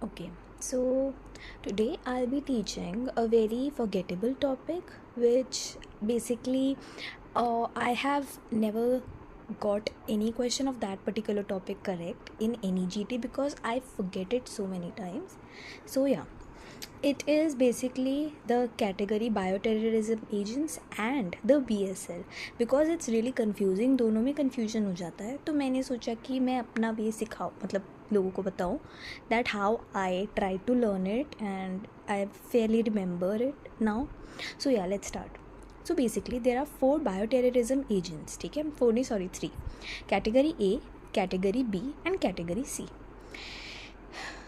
Okay, so today I'll be teaching a very forgettable topic, which basically I have never got any question of that particular topic correct in any GT because I forget it so many times. So, yeah, it is basically the category bioterrorism agents and the BSL because it's really confusing. दोनों में confusion हो जाता है, तो मैंने सोचा कि मैं अपना वे सिखाऊँ, मतलब लोगों को बताऊँ that how I try to learn it and I fairly remember it now. So yeah, let's start. So basically there are 4 bioterrorism agents, ठीक है, 4 नहीं sorry 3, category A, category B and category C.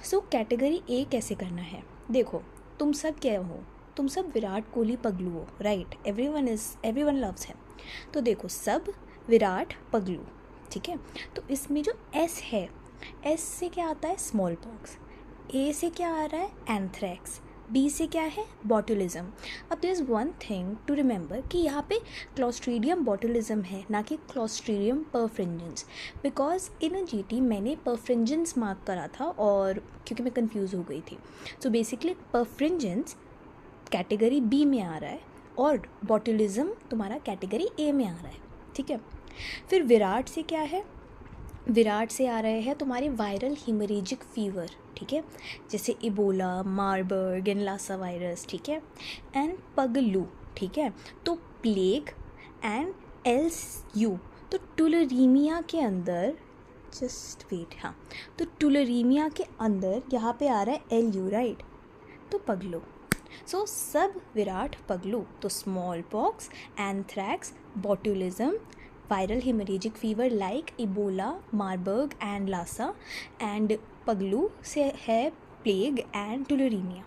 So category A कैसे करना है, देखो तुम सब क्या हो, तुम सब विराट कोहली पगलू हो, राइट, एवरीवन लव्स है, तो देखो सब विराट पगलू, ठीक है। तो इसमें जो एस है, एस से क्या आता है स्मॉल पॉक्स, ए से क्या आ रहा है एंथ्रैक्स, बी से क्या है बॉटुलिज्म। अब there is one thing to remember कि यहाँ पे क्लॉस्ट्रीडियम बॉटुलिज्म है, ना कि clostridium perfringens, because in a GT मैंने परफ्रिंजेंस मार्क करा था और क्योंकि मैं कंफ्यूज हो गई थी। सो बेसिकली परफ्रिंजेंस कैटेगरी बी में आ रहा है और बॉटुलिज्म तुम्हारा कैटेगरी ए में आ रहा है, ठीक है। फिर विराट से क्या है, विराट से आ रहे हैं तुम्हारे वायरल हीमरेजिक फीवर, ठीक है, जैसे Ebola, Marburg and Lassa virus, ठीक है, एंड पगलू, ठीक है। तो प्लेग एंड एल्स तो टुलरीमिया के अंदर, जस्ट वेट, हाँ, तो टुलरीमिया के अंदर यहाँ पे आ रहा है LU, राइट, तो पगलू। सो सब विराट पगलू, तो small pox, anthrax, botulism, viral hemorrhagic fever like Ebola, Marburg and Lassa, and पगलू से है प्लेग एंड टुलरीमिया,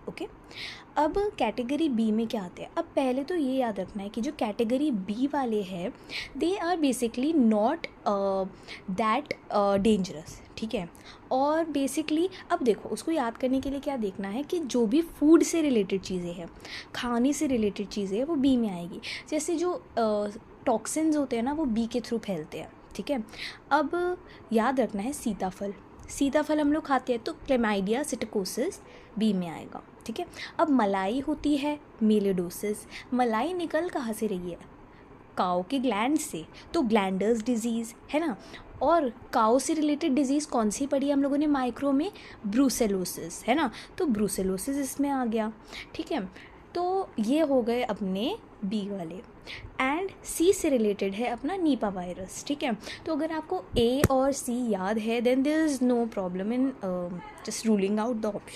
ओके। अब कैटेगरी बी में क्या आते हैं, अब पहले तो ये याद रखना है कि जो कैटेगरी बी वाले हैं they are basically not that dangerous, ठीक है। और बेसिकली अब देखो उसको याद करने के लिए क्या देखना है कि जो भी फूड से रिलेटेड चीज़ें हैं, खाने से रिलेटेड चीज़ें हैं, वो बी में आएगी। जैसे जो टॉक्सिन्स होते हैं ना वो बी के थ्रू फैलते हैं, ठीक है। अब याद रखना है सीताफल, सीताफल हम लोग खाते हैं तो क्लेमाइडिया सिटिकोसिस बी में आएगा, ठीक है। अब मलाई होती है मेलिडोसिस, मलाई निकल कहाँ से रही है, काऊ के ग्लैंड से, तो ग्लैंडर्स डिजीज़ है ना। और काऊ से रिलेटेड डिजीज़ कौन सी पढ़ी हम लोगों ने माइक्रो में, ब्रूसेलोसिस, है ना, तो ब्रूसेलोसिस इसमें आ गया, ठीक है। तो ये हो गए अपने बी वाले। एंड सी से रिलेटेड है अपना नीपा वायरस, ठीक है। तो अगर आपको ए और सी याद है then there is no problem in just ruling out the option.